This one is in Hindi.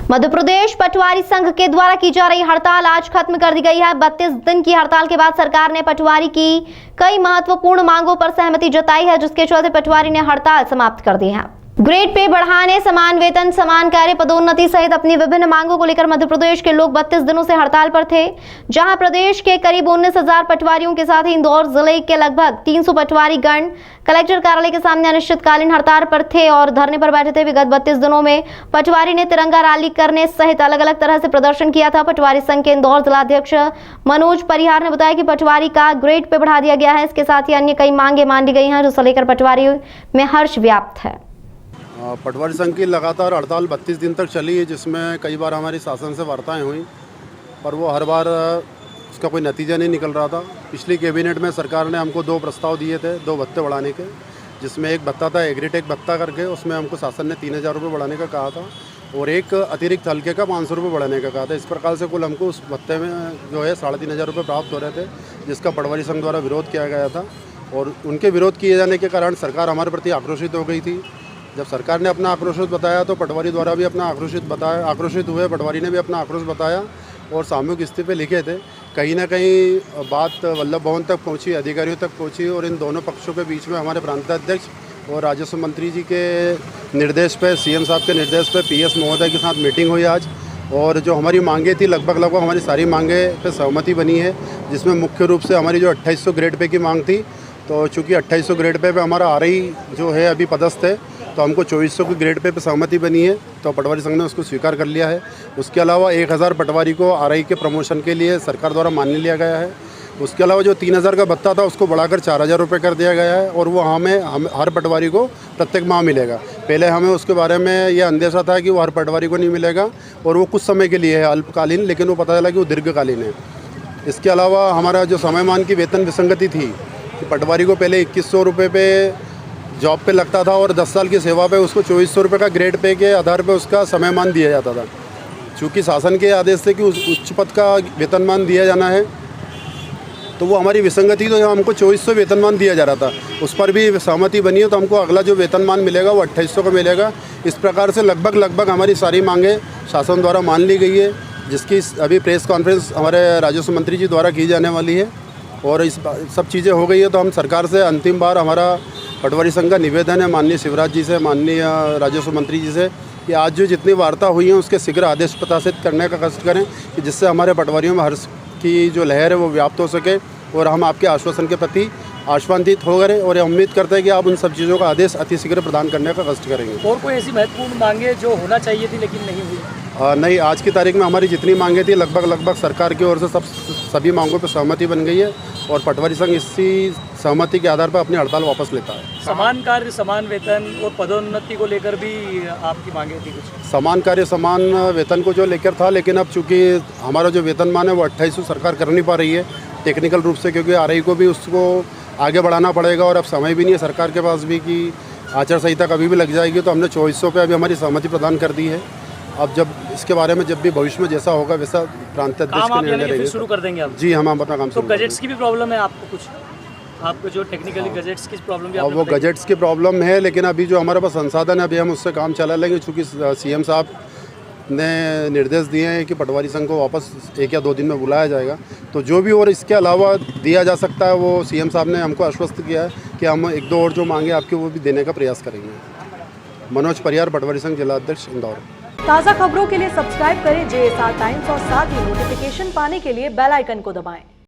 मध्य प्रदेश पटवारी संघ के द्वारा की जा रही हड़ताल आज खत्म कर दी गई है। 32 दिन की हड़ताल के बाद सरकार ने पटवारी की कई महत्वपूर्ण मांगों पर सहमति जताई है, जिसके चलते पटवारी ने हड़ताल समाप्त कर दी है। ग्रेड पे बढ़ाने, समान वेतन, समान कार्य, पदोन्नति सहित अपनी विभिन्न मांगों को लेकर मध्य प्रदेश के लोग 32 दिनों से हड़ताल पर थे, जहां प्रदेश के करीब 19,000 पटवारियों के साथ ही इंदौर जिले के लगभग 300 पटवारी गण कलेक्टर कार्यालय के सामने अनिश्चितकालीन हड़ताल पर थे और धरने पर बैठे थे। विगत 32 दिनों में पटवारी ने तिरंगा रैली करने सहित अलग अलग तरह से प्रदर्शन किया था। पटवारी संघ के इंदौर जिलाध्यक्ष मनोज परिहार ने बताया कि पटवारी का ग्रेड पे बढ़ा दिया गया है। इसके साथ ही अन्य कई मांगे मान ली गई हैं, जिसे लेकर पटवारी में हर्ष व्याप्त है। पटवारी संघ की लगातार हड़ताल 32 दिन तक चली है, जिसमें कई बार हमारी शासन से वार्ताएं हुई, पर वो हर बार उसका कोई नतीजा नहीं निकल रहा था। पिछली कैबिनेट में सरकार ने हमको 2 प्रस्ताव दिए थे, 2 भत्ते बढ़ाने के, जिसमें एक भत्ता था एग्रीटेक भत्ता करके, उसमें हमको शासन ने 3,000 रुपये बढ़ाने का कहा था और एक अतिरिक्त हल्के का 500 रुपये बढ़ाने का कहा था। इस प्रकार से कुल हमको उस भत्ते में जो है 3,500 रुपये प्राप्त हो रहे थे, जिसका पटवारी संघ द्वारा विरोध किया गया था। और उनके विरोध किए जाने के कारण सरकार हमारे प्रति आक्रोशित हो गई थी। जब सरकार ने अपना आक्रोशित बताया तो पटवारी द्वारा भी अपना आक्रोशित हुए, पटवारी ने भी अपना आक्रोश बताया और सामूहिक इस्तीफे लिखे थे। कहीं ना कहीं बात वल्लभ भवन तक पहुंची, अधिकारियों तक पहुंची और इन दोनों पक्षों के बीच में हमारे प्रांताध्यक्ष और राजस्व मंत्री जी के निर्देश पे, सीएम साहब के निर्देश पे पीएस महोदय के साथ मीटिंग हुई आज। और जो हमारी मांगे थी लगभग हमारी सारी मांगे पे सहमति बनी है, जिसमें मुख्य रूप से हमारी जो 2800 ग्रेड पे की मांग थी, तो चूँकि 2800 ग्रेड पे हमारा आरआई जो है अभी पदस्थ है, तो हमको 2400 की ग्रेड पे सहमति बनी है, तो पटवारी संघ ने उसको स्वीकार कर लिया है। उसके अलावा 1000 पटवारी को आरआई के प्रमोशन के लिए सरकार द्वारा मान लिया गया है। उसके अलावा जो 3000 का भत्ता था उसको बढ़ाकर 4000 रुपये कर दिया गया है और वो हम हर पटवारी को प्रत्येक माह मिलेगा। पहले हमें उसके बारे में यह अंदेशा था कि वो हर पटवारी को नहीं मिलेगा और वो कुछ समय के लिए है, अल्पकालीन, लेकिन वो पता चला कि वो दीर्घकालीन है। इसके अलावा हमारा जो समयमान की वेतन विसंगति थी कि पटवारी को पहले 2100 रुपये पे जॉब पे लगता था और 10 साल की सेवा पे उसको 2400 रुपये का ग्रेड पे के आधार पे उसका समयमान दिया जाता था। चूँकि शासन के आदेश से कि उस उच्च पद का वेतनमान दिया जाना है, तो वो हमारी विसंगति, तो हमको 2400 वेतनमान दिया जा रहा था, उस पर भी सहमति बनी है, तो हमको अगला जो वेतनमान मिलेगा वो 2800 का मिलेगा। इस प्रकार से लगभग हमारी सारी मांगें शासन द्वारा मान ली गई है, जिसकी अभी प्रेस कॉन्फ्रेंस हमारे राजस्व मंत्री जी द्वारा की जाने वाली है। और इस सब चीज़ें हो गई है, तो हम सरकार से अंतिम बार हमारा पटवारी संघ का निवेदन है माननीय शिवराज जी से, माननीय राजस्व मंत्री जी से, कि आज जो जितनी वार्ता हुई है उसके शीघ्र आदेश प्रकाशित करने का कष्ट करें, कि जिससे हमारे पटवारियों में हर्ष की जो लहर है वो व्याप्त हो सके और हम आपके आश्वासन के प्रति आश्वासित हो गए और उम्मीद करते हैं कि आप उन सब चीज़ों का आदेश अतिशीघ्र प्रदान करने का कष्ट करेंगे। और कोई ऐसी महत्वपूर्ण मांगे जो होना चाहिए थी लेकिन नहीं हुई? नहीं, आज की तारीख में हमारी जितनी मांगे थी लगभग सरकार की ओर से सभी मांगों पर सहमति बन गई है और पटवारी संघ इसी सहमति के आधार पर अपनी हड़ताल वापस लेता है। समान कार्य, समान वेतन और पदोन्नति को लेकर भी आपकी मांगे थी कुछ? समान कार्य, समान वेतन को जो लेकर था, लेकिन अब चूँकि हमारा जो वेतनमान है वो 2800 सरकार कर नहीं पा रही है टेक्निकल रूप से, क्योंकि आरआई को भी उसको आगे बढ़ाना पड़ेगा और अब समय भी नहीं है सरकार के पास भी कि आचार संहिता कभी भी लग जाएगी, तो हमने 2400 पे अभी हमारी सहमति प्रदान कर दी है। अब जब इसके बारे में जब भी भविष्य में जैसा होगा वैसा प्रांताध्यक्ष के निर्णय रहेंगे। शुरू कर देंगे आप? जी, हम अपना काम तो गजेट्स की भी प्रॉब्लम है आपको कुछ? आपको जो टेक्निकली गजेट्स की प्रॉब्लम है? वो गजेट्स की प्रॉब्लम है, लेकिन अभी जो हमारे पास संसाधन है अभी हम उससे काम चला लेंगे, चूँकि सीएम साहब ने निर्देश दिए हैं कि पटवारी संघ को वापस 1 या 2 दिन में बुलाया जाएगा, तो जो भी और इसके अलावा दिया जा सकता है वो सीएम साहब ने हमको आश्वस्त किया है कि हम 1-2 और जो मांगे आपके वो भी देने का प्रयास करेंगे। मनोज परिहार, पटवारी संघ जिलाध्यक्ष, इंदौर। ताज़ा खबरों के लिए सब्सक्राइब करें JSR टाइम्स और साथ ही नोटिफिकेशन पाने के लिए बेल आइकन को दबाएं।